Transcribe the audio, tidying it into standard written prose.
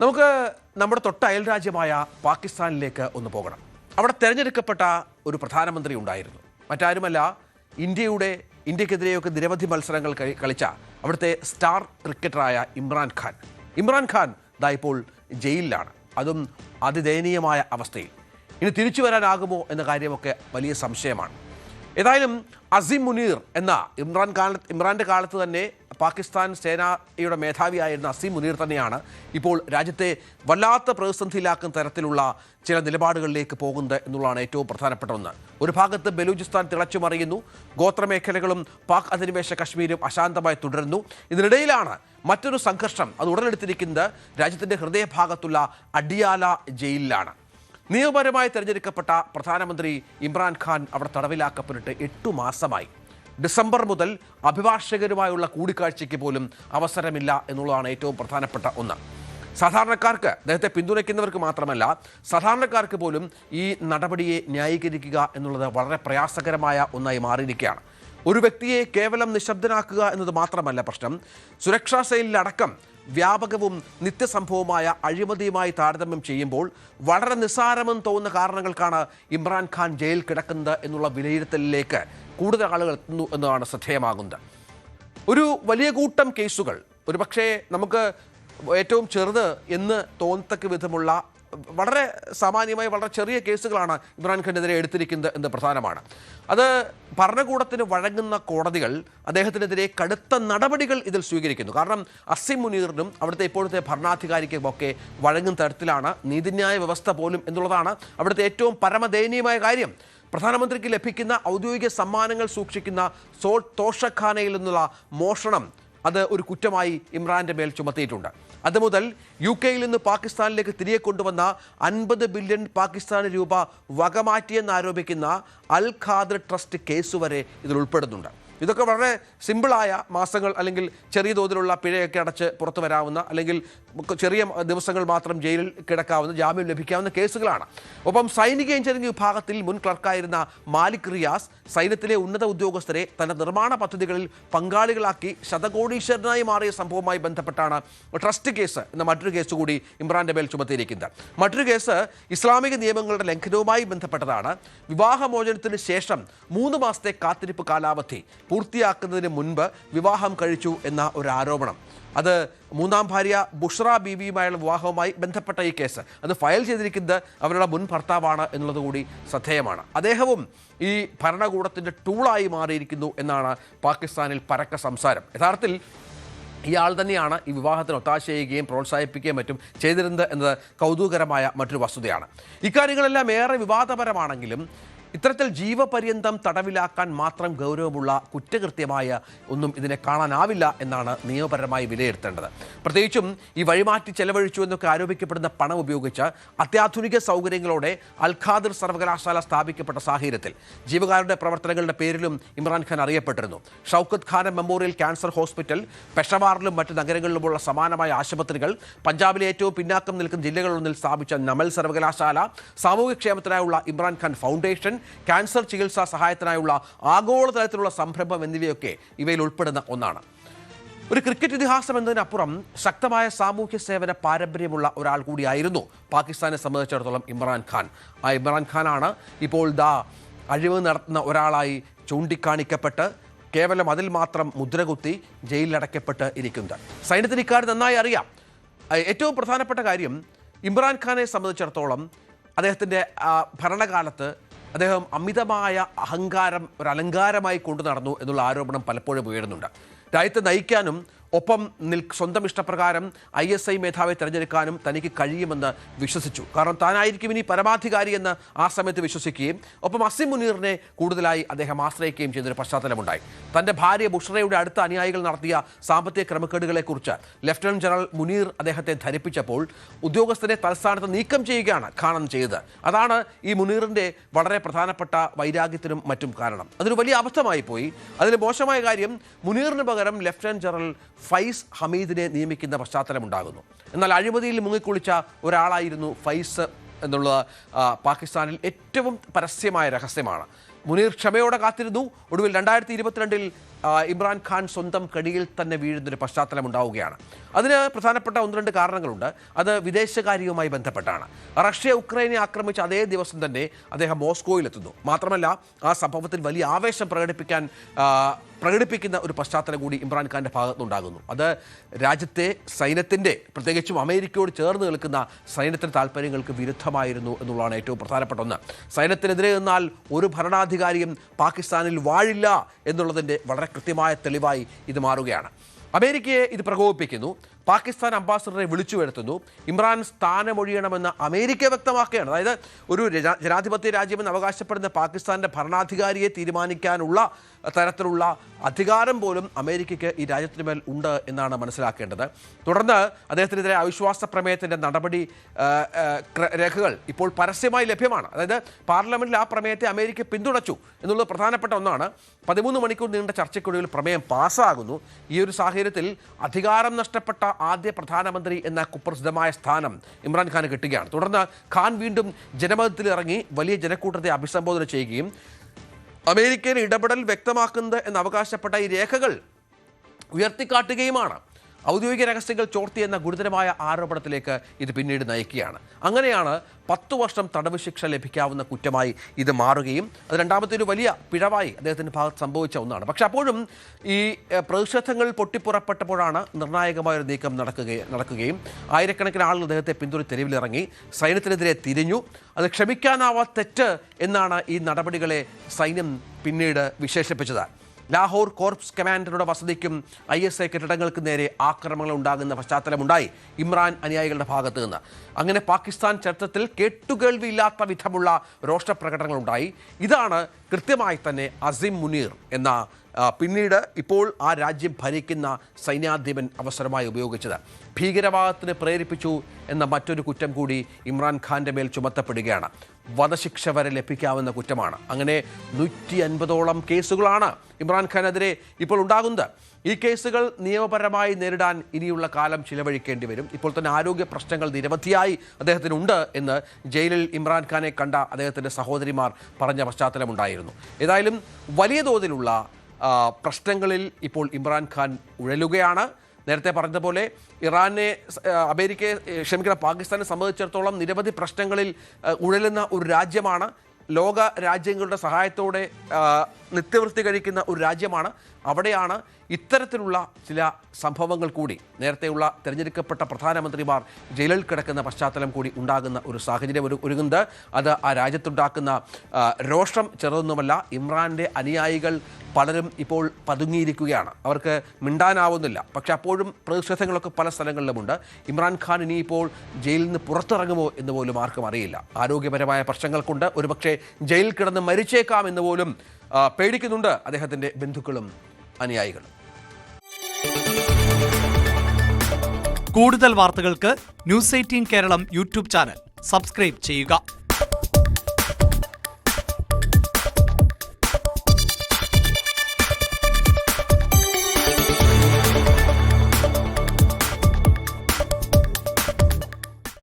നമുക്ക് നമ്മുടെ തൊട്ട അയൽരാജ്യമായ പാകിസ്ഥാനിലേക്ക് ഒന്ന് പോകണം. അവിടെ തിരഞ്ഞെടുക്കപ്പെട്ട ഒരു പ്രധാനമന്ത്രി ഉണ്ടായിരുന്നു. മറ്റാരുമല്ല, ഇന്ത്യക്കെതിരെയൊക്കെ നിരവധി മത്സരങ്ങൾ കളിച്ച അവിടുത്തെ സ്റ്റാർ ക്രിക്കറ്ററായ ഇമ്രാൻഖാൻ. ഇമ്രാൻഖാൻ ദാ ഇപ്പോൾ ജയിലിലാണ്, അതും അതിദയനീയമായ അവസ്ഥയിൽ. ഇനി തിരിച്ചു വരാനാകുമോ എന്ന കാര്യമൊക്കെ വലിയ സംശയമാണ്. ഏതായാലും അസിം മുനീർ എന്ന ഇമ്രാൻ്റെ കാലത്ത് തന്നെ പാകിസ്ഥാൻ സേനയുടെ മേധാവിയായിരുന്ന അസിം മുനീർ തന്നെയാണ് ഇപ്പോൾ രാജ്യത്തെ വല്ലാത്ത പ്രതിസന്ധിയിലാക്കുന്ന തരത്തിലുള്ള ചില നിലപാടുകളിലേക്ക് പോകുന്നത് എന്നുള്ളതാണ് ഏറ്റവും പ്രധാനപ്പെട്ട ഒന്ന്. ഒരു ഭാഗത്ത് ബലൂചിസ്ഥാൻ തിളച്ചുമറിയുന്നു, ഗോത്രമേഖലകളും പാക് അധിനിവേശ കശ്മീരും അശാന്തമായി തുടരുന്നു. ഇതിനിടയിലാണ് മറ്റൊരു സംഘർഷം അത് ഉടലെടുത്തിരിക്കുന്നത് രാജ്യത്തിൻ്റെ ഹൃദയഭാഗത്തുള്ള അഡിയാല ജയിലിലാണ്. നിയമപരമായി തിരഞ്ഞെടുക്കപ്പെട്ട പ്രധാനമന്ത്രി ഇമ്രാൻഖാൻ അവിടെ തടവിലാക്കപ്പെട്ടിട്ട് 8 മാസമായി. ഡിസംബർ മുതൽ അഭിഭാഷകരുമായുള്ള കൂടിക്കാഴ്ചയ്ക്ക് പോലും അവസരമില്ല എന്നുള്ളതാണ് ഏറ്റവും പ്രധാനപ്പെട്ട ഒന്ന്. സാധാരണക്കാർക്ക്, അദ്ദേഹത്തെ പിന്തുണയ്ക്കുന്നവർക്ക് മാത്രമല്ല, സാധാരണക്കാർക്ക് പോലും ഈ നടപടിയെ ന്യായീകരിക്കുക എന്നുള്ളത് വളരെ പ്രയാസകരമായ ഒന്നായി മാറിയിരിക്കുകയാണ്. ഒരു വ്യക്തിയെ കേവലം നിശബ്ദനാക്കുക എന്നത് മാത്രമല്ല പ്രശ്നം, സുരക്ഷാ സെയിലടക്കം വ്യാപകവും നിത്യസംഭവമായ അഴിമതിയുമായി താരതമ്യം ചെയ്യുമ്പോൾ വളരെ നിസ്സാരമെന്ന് തോന്നുന്ന കാരണങ്ങൾക്കാണ് ഇമ്രാൻഖാൻ ജയിലിൽ കിടക്കുന്നത് എന്നുള്ള വിലയിരുത്തലിലേക്ക് കൂടുതൽ ആളുകൾ എത്തുന്നു എന്നതാണ് ശ്രദ്ധേയമാകുന്നത്. ഒരു വലിയ കൂട്ടം കേസുകൾ, ഒരുപക്ഷെ നമുക്ക് ഏറ്റവും ചെറുത് എന്ന് തോന്നത്തക്ക വിധമുള്ള വളരെ സാമാന്യമായി വളരെ ചെറിയ കേസുകളാണ് ഇമ്രാൻഖാനെതിരെ എടുത്തിരിക്കുന്നത് എന്ന് പ്രധാനമാണ്. അത് ഭരണകൂടത്തിന് വഴങ്ങുന്ന കോടതികൾ അദ്ദേഹത്തിനെതിരെ കടുത്ത നടപടികൾ ഇതിൽ സ്വീകരിക്കുന്നു. കാരണം അസിം മുനീറിനും അവിടുത്തെ ഇപ്പോഴത്തെ ഭരണാധികാരിക്കുമൊക്കെ വഴങ്ങുന്ന തരത്തിലാണ് നീതിന്യായ വ്യവസ്ഥ പോലും എന്നുള്ളതാണ് അവിടുത്തെ ഏറ്റവും പരമദയനീയമായ കാര്യം. പ്രധാനമന്ത്രിക്ക് ലഭിക്കുന്ന ഔദ്യോഗിക സമ്മാനങ്ങൾ സൂക്ഷിക്കുന്ന തോഷഖാനയിൽ നിന്നുള്ള മോഷണം അത് ഒരു കുറ്റമായി ഇമ്രാൻ്റെ മേൽ ചുമത്തിയിട്ടുണ്ട്. അതുമുതൽ UK നിന്ന് പാകിസ്ഥാനിലേക്ക് തിരികെ കൊണ്ടുവന്ന 50 ബില്യൺ പാകിസ്ഥാനി രൂപ വകമാറ്റിയെന്നാരോപിക്കുന്ന അൽ ഖാദർ ട്രസ്റ്റ് കേസ് വരെ ഇതിൽ ഉൾപ്പെടുന്നുണ്ട്. ഇതൊക്കെ വളരെ സിമ്പിളായ മാസങ്ങൾ അല്ലെങ്കിൽ ചെറിയ തോതിലുള്ള പിഴയൊക്കെ അടച്ച് പുറത്തു വരാവുന്ന, അല്ലെങ്കിൽ ചെറിയ ദിവസങ്ങൾ മാത്രം ജയിലിൽ കിടക്കാവുന്ന, ജാമ്യം ലഭിക്കാവുന്ന കേസുകളാണ്. ഒപ്പം സൈനിക എഞ്ചിനീയറിംഗ് വിഭാഗത്തിൽ മുൻ ക്ലർക്കായിരുന്ന മാലിക് റിയാസ് സൈന്യത്തിലെ ഉന്നത ഉദ്യോഗസ്ഥരെ തന്റെ നിർമ്മാണ പദ്ധതികളിൽ പങ്കാളികളാക്കി ശതകോടീശ്വരനായി മാറിയ സംഭവവുമായി ബന്ധപ്പെട്ടാണ് ട്രസ്റ്റ് കേസ് എന്ന മറ്റൊരു കേസ് കൂടി ഇമ്രാൻ്റെ മേൽ ചുമത്തിയിരിക്കുന്നത്. മറ്റൊരു കേസ് ഇസ്ലാമിക നിയമങ്ങളുടെ ലംഘനവുമായി ബന്ധപ്പെട്ടതാണ്. വിവാഹമോചനത്തിന് ശേഷം 3 മാസത്തെ കാത്തിരിപ്പ് കാലാവധി പൂർത്തിയാക്കുന്നതിന് മുൻപ് വിവാഹം കഴിച്ചു എന്ന ഒരു ആരോപണം. അത് 3ാം ഭാര്യ ബുഷ്ര ബീവിയുമായുള്ള വിവാഹവുമായി ബന്ധപ്പെട്ട ഈ കേസ് അത് ഫയൽ ചെയ്തിരിക്കുന്നത് അവരുടെ മുൻ ഭർത്താവാണ് എന്നുള്ളത് കൂടി ശ്രദ്ധേയമാണ്. അദ്ദേഹവും ഈ ഭരണകൂടത്തിൻ്റെ ടൂളായി മാറിയിരിക്കുന്നു എന്നാണ് പാകിസ്ഥാനിൽ പരക്കെ സംസാരം. യഥാർത്ഥത്തിൽ ഇയാൾ തന്നെയാണ് ഈ വിവാഹത്തിന് ഒത്താശ ചെയ്യുകയും പ്രോത്സാഹിപ്പിക്കുകയും മറ്റും ചെയ്തിരുന്നത് എന്നത് കൗതുകകരമായ മറ്റൊരു വസ്തുതയാണ്. ഇക്കാര്യങ്ങളെല്ലാം ഏറെ വിവാദപരമാണെങ്കിലും ഇത്തരത്തിൽ ജീവപര്യന്തം തടവിലാക്കാൻ മാത്രം ഗൗരവമുള്ള കുറ്റകൃത്യമായ ഒന്നും ഇതിനെ കാണാനാവില്ല എന്നാണ് നിയമപരമായി വിലയിരുത്തേണ്ടത്. പ്രത്യേകിച്ചും ഈ വഴിമാറ്റി ചെലവഴിച്ചു എന്നൊക്കെ ആരോപിക്കപ്പെടുന്ന പണം ഉപയോഗിച്ച് അത്യാധുനിക സൗകര്യങ്ങളോടെ അൽ ഖാദർ സർവകലാശാല സ്ഥാപിക്കപ്പെട്ട സാഹചര്യത്തിൽ ജീവകാരുടെ പ്രവർത്തനങ്ങളുടെ പേരിലും Imran Khan അറിയപ്പെട്ടിരുന്നു. Shoukath Khan memorial cancer hospital, പെഷവാറിലും മറ്റ് നഗരങ്ങളിലുമുള്ള സമാനമായ ആശുപത്രികൾ, പഞ്ചാബിലെ ഏറ്റവും പിന്നാക്കം നിൽക്കുന്ന ജില്ലകളിലൊന്നിൽ സ്ഥാപിച്ച നമൽ സർവകലാശാല, സാമൂഹ്യക്ഷേമത്തിനായുള്ള ഇമ്രാൻഖാൻ ഫൗണ്ടേഷൻ, ക്യാൻസർ ചികിത്സാ സഹായത്തിനായുള്ള ആഗോളതലത്തിലുള്ള സംരംഭം എന്നിവയൊക്കെ ഇവയിൽ ഉൾപ്പെടുന്ന ഒന്നാണ്. ഒരു ക്രിക്കറ്റ് ഇതിഹാസം എന്നതിനപ്പുറം ശക്തമായ സാമൂഹ്യ സേവന പാരമ്പര്യമുള്ള ഒരാൾ കൂടിയായിരുന്നു പാകിസ്ഥാനെ സംബന്ധിച്ചിടത്തോളം ഇമ്രാൻഖാൻ. ആ ഇമ്രാൻഖാനാണ് ഇപ്പോൾ അഴിമതി നടത്തുന്ന ഒരാളായി ചൂണ്ടിക്കാണിക്കപ്പെട്ട് കേവലം അതിൽ മാത്രം മുദ്രകുത്തി ജയിലിലടയ്ക്കപ്പെട്ട് ഇരിക്കുന്നത്. സൈന്യത്തിന് ഇക്കാര്യം നന്നായി അറിയാം. ഏറ്റവും പ്രധാനപ്പെട്ട കാര്യം, ഇമ്രാൻഖാനെ സംബന്ധിച്ചിടത്തോളം അദ്ദേഹത്തിൻ്റെ ഭരണകാലത്ത് അദ്ദേഹം അമിതമായ അഹങ്കാരം ഒരു അലങ്കാരമായി കൊണ്ടു നടന്നു എന്നുള്ള ആരോപണം പലപ്പോഴും ഉയരുന്നുണ്ട്. രാജ്യത്തെ നയിക്കാനും ഒപ്പം സ്വന്തം ഇഷ്ടപ്രകാരം ISI മേധാവിയെ തിരഞ്ഞെടുക്കാനും തനിക്ക് കഴിയുമെന്ന് വിശ്വസിച്ചു. കാരണം താനായിരിക്കും ഇനി പരമാധികാരി എന്ന് ആ സമയത്ത് വിശ്വസിക്കുകയും ഒപ്പം അസിം മുനീറിനെ കൂടുതലായി അദ്ദേഹം ആശ്രയിക്കുകയും ചെയ്തൊരു പശ്ചാത്തലമുണ്ടായി. തൻ്റെ ഭാര്യ ബുഷ്രയുടെ അടുത്ത അനുയായികൾ നടത്തിയ സാമ്പത്തിക ക്രമക്കേടുകളെക്കുറിച്ച് ലഫ്റ്റനന്റ് ജനറൽ മുനീർ അദ്ദേഹത്തെ ധരിപ്പിച്ചപ്പോൾ ഉദ്യോഗസ്ഥരെ തൽസ്ഥാനത്ത് നീക്കം ചെയ്യുകയാണ് ഖാൻ ചെയ്തത്. അതാണ് ഈ മുനീറിൻ്റെ വളരെ പ്രധാനപ്പെട്ട വൈരാഗ്യത്തിനും മറ്റും കാരണം. അതൊരു വലിയ അബദ്ധമായി പോയി. അതിന് മോശമായ കാര്യം, മുനീറിന് പകരം ലഫ്റ്റനന്റ് ജനറൽ ഫൈസ് ഹമീദിനെ നിയമിക്കുന്ന പശ്ചാത്തലമുണ്ടാകുന്നു. എന്നാൽ അഴിമതിയിൽ മുങ്ങിക്കുളിച്ച ഒരാളായിരുന്നു ഫൈസ് എന്നുള്ളത് പാകിസ്ഥാനിൽ ഏറ്റവും പരസ്യമായ രഹസ്യമാണ്. മുനീർ ക്ഷമയോടെ കാത്തിരുന്നു. ഒടുവിൽ 2022 ഇമ്രാൻഖാൻ സ്വന്തം കടിയിൽ തന്നെ വീഴുന്നൊരു പശ്ചാത്തലം ഉണ്ടാവുകയാണ്. അതിന് പ്രധാനപ്പെട്ട 1-2 കാരണങ്ങളുണ്ട്. അത് വിദേശകാര്യവുമായി ബന്ധപ്പെട്ടാണ്. റഷ്യ ഉക്രൈനെ ആക്രമിച്ച അതേ ദിവസം തന്നെ അദ്ദേഹം മോസ്കോയിലെത്തുന്നു. മാത്രമല്ല ആ സംഭവത്തിൽ വലിയ ആവേശം പ്രകടിപ്പിക്കുന്ന ഒരു പശ്ചാത്തലം കൂടി ഇമ്രാൻഖാൻ്റെ ഭാഗത്തുനിന്നുണ്ടാകുന്നു. അത് രാജ്യത്തെ സൈന്യത്തിൻ്റെ, പ്രത്യേകിച്ചും അമേരിക്കയോട് ചേർന്ന് നിൽക്കുന്ന സൈന്യത്തിൻ്റെ താല്പര്യങ്ങൾക്ക് വിരുദ്ധമായിരുന്നു എന്നുള്ളതാണ് ഏറ്റവും പ്രധാനപ്പെട്ട ഒന്ന്. സൈന്യത്തിനെതിരെ നിന്നാൽ ഒരു ഭരണാധികാരിയും പാകിസ്ഥാനിൽ വാഴില്ല എന്നുള്ളതിൻ്റെ വളരെ കൃത്യമായ തെളിവായി ഇത് മാറുകയാണ്. അമേരിക്കയെ ഇത് പ്രകോപിപ്പിക്കുന്നു. പാകിസ്ഥാൻ അംബാസഡറെ വിളിച്ചു വരുത്തുന്നു. ഇമ്രാൻ സ്ഥാനമൊഴിയണമെന്ന് അമേരിക്ക വ്യക്തമാക്കുകയാണ്. അതായത് ഒരു ജനാധിപത്യ രാജ്യമെന്ന് അവകാശപ്പെടുന്ന പാകിസ്ഥാൻ്റെ ഭരണാധികാരിയെ തീരുമാനിക്കാനുള്ള തരത്തിലുള്ള അധികാരം പോലും അമേരിക്കയ്ക്ക് ഈ രാജ്യത്തിന് മേൽ ഉണ്ട് എന്നാണ് മനസ്സിലാക്കേണ്ടത്. തുടർന്ന് അദ്ദേഹത്തിനെതിരെ അവിശ്വാസ പ്രമേയത്തിൻ്റെ നടപടി രേഖകൾ ഇപ്പോൾ പരസ്യമായി ലഭ്യമാണ്. അതായത് പാർലമെന്റിൽ ആ പ്രമേയത്തെ അമേരിക്ക പിന്തുണച്ചു എന്നുള്ളത് പ്രധാനപ്പെട്ട ഒന്നാണ്. 13 മണിക്കൂർ നീണ്ട ചർച്ചയ്ക്കൊടുവിൽ പ്രമേയം പാസ്സാകുന്നു. ഈ ഒരു സാഹചര്യത്തിൽ അധികാരം നഷ്ടപ്പെട്ട ആദ്യ പ്രധാനമന്ത്രി എന്ന കുപ്രസിദ്ധമായ സ്ഥാനം ഇമ്രാൻഖാന് കിട്ടുകയാണ്. തുടർന്ന് ഖാൻ വീണ്ടും ജനമതത്തിലിറങ്ങി വലിയ ജനക്കൂട്ടത്തെ അഭിസംബോധന ചെയ്യുകയും അമേരിക്കൻ ഇടപെടൽ വ്യക്തമാക്കുന്നത് എന്ന് അവകാശപ്പെട്ട ഈ രേഖകൾ ഉയർത്തിക്കാട്ടുകയുമാണ്. ഔദ്യോഗിക രഹസ്യങ്ങൾ ചോർത്തി എന്ന ഗുരുതരമായ ആരോപണത്തിലേക്ക് ഇത് പിന്നീട് നയിക്കുകയാണ്. അങ്ങനെയാണ് 10 വർഷം തടവ് ശിക്ഷ ലഭിക്കാവുന്ന കുറ്റമായി ഇത് മാറുകയും അത് രണ്ടാമത്തെ ഒരു വലിയ പിഴവായി അദ്ദേഹത്തിൻ്റെ ഭാഗത്ത് സംഭവിച്ച ഒന്നാണ്. പക്ഷെ അപ്പോഴും ഈ പ്രതിഷേധങ്ങൾ പൊട്ടിപ്പുറപ്പെട്ടപ്പോഴാണ് നിർണായകമായൊരു നീക്കം നടക്കുകയും ആയിരക്കണക്കിന് ആളുകൾ അദ്ദേഹത്തെ പിന്തുണ തെരുവിലിറങ്ങി സൈന്യത്തിനെതിരെ തിരിഞ്ഞു. അത് ക്ഷമിക്കാനാവാത്ത തെറ്റ് എന്നാണ് ഈ നടപടികളെ സൈന്യം പിന്നീട് വിശേഷിപ്പിച്ചത്. ലാഹോർ കോർപ്സ് കമാൻഡറുടെ വസതിക്കും ISI കെട്ടിടങ്ങൾക്ക് നേരെ ആക്രമണങ്ങൾ ഉണ്ടാകുന്ന പശ്ചാത്തലമുണ്ടായി ഇമ്രാൻ അനുയായികളുടെ ഭാഗത്ത് നിന്ന്. അങ്ങനെ പാകിസ്ഥാൻ ചരിത്രത്തിൽ കേട്ടുകേൾവിയില്ലാത്ത വിധമുള്ള രോഷപ്രകടനങ്ങളുണ്ടായി. ഇതാണ് കൃത്യമായി തന്നെ അസിം മുനീർ എന്ന പിന്നീട് ഇപ്പോൾ ആ രാജ്യം ഭരിക്കുന്ന സൈന്യാധിപൻ അവസരമായി ഉപയോഗിച്ചത്. ഭീകരവാദത്തിന് പ്രേരിപ്പിച്ചു എന്ന മറ്റൊരു കുറ്റം കൂടി ഇമ്രാൻഖാൻ്റെ മേൽ ചുമത്തപ്പെടുകയാണ്. വധശിക്ഷ വരെ ലഭിക്കാവുന്ന കുറ്റമാണ്. അങ്ങനെ 150ഓളം കേസുകളാണ് ഇമ്രാൻഖാനെതിരെ ഇപ്പോൾ ഉണ്ടാകുന്നത്. ഈ കേസുകൾ നിയമപരമായി നേരിടാൻ ഇനിയുള്ള കാലം ചിലവഴിക്കേണ്ടി വരും. ഇപ്പോൾ തന്നെ ആരോഗ്യ പ്രശ്നങ്ങൾ നിരവധിയായി അദ്ദേഹത്തിനുണ്ട് എന്ന് ജയിലിൽ ഇമ്രാൻഖാനെ കണ്ട അദ്ദേഹത്തിൻ്റെ സഹോദരിമാർ പറഞ്ഞ പശ്ചാത്തലമുണ്ടായിരുന്നു. ഏതായാലും വലിയ തോതിലുള്ള പ്രശ്നങ്ങളിൽ ഇപ്പോൾ ഇമ്രാൻഖാൻ ഉഴലുകയാണ്. നേരത്തെ പറഞ്ഞതുപോലെ പാകിസ്ഥാനെ സംബന്ധിച്ചിടത്തോളം നിരവധി പ്രശ്നങ്ങളിൽ ഉഴലുന്ന ഒരു രാജ്യമാണ്. ലോക രാജ്യങ്ങളുടെ സഹായത്തോടെ നിത്യവൃത്തി കഴിക്കുന്ന ഒരു രാജ്യമാണ്. അവിടെയാണ് ഇത്തരത്തിലുള്ള ചില സംഭവങ്ങൾ കൂടി, നേരത്തെയുള്ള തിരഞ്ഞെടുക്കപ്പെട്ട പ്രധാനമന്ത്രിമാർ ജയിലിൽ കിടക്കുന്ന പശ്ചാത്തലം കൂടി ഉണ്ടാകുന്ന ഒരു സാഹചര്യം ഒരുങ്ങുന്നത്. അത് ആ രാജ്യത്തുണ്ടാക്കുന്ന രോഷം ചെറുതൊന്നുമല്ല. ഇമ്രാൻ്റെ അനുയായികൾ പലരും ഇപ്പോൾ പതുങ്ങിയിരിക്കുകയാണ്. അവർക്ക് മിണ്ടാനാവുന്നില്ല. പക്ഷെ അപ്പോഴും പ്രതിഷേധങ്ങളൊക്കെ പല സ്ഥലങ്ങളിലുമുണ്ട്. ഇമ്രാൻഖാൻ ഇനിയിപ്പോൾ ജയിലിൽ നിന്ന് പുറത്തിറങ്ങുമോ എന്ന് പോലും ആർക്കും അറിയില്ല. ആരോഗ്യപരമായ പ്രശ്നങ്ങൾക്കുണ്ട്. ഒരുപക്ഷെ ജയിലിൽ കിടന്ന് മരിച്ചേക്കാം എന്ന് പോലും പേടിക്കുന്നുണ്ട് അദ്ദേഹത്തിൻ്റെ ബന്ധുക്കളും അനുയായികളും. കൂടുതൽ വാർത്തകൾക്ക് News 18 Keralam YouTube channel subscribe ചെയ്യുക.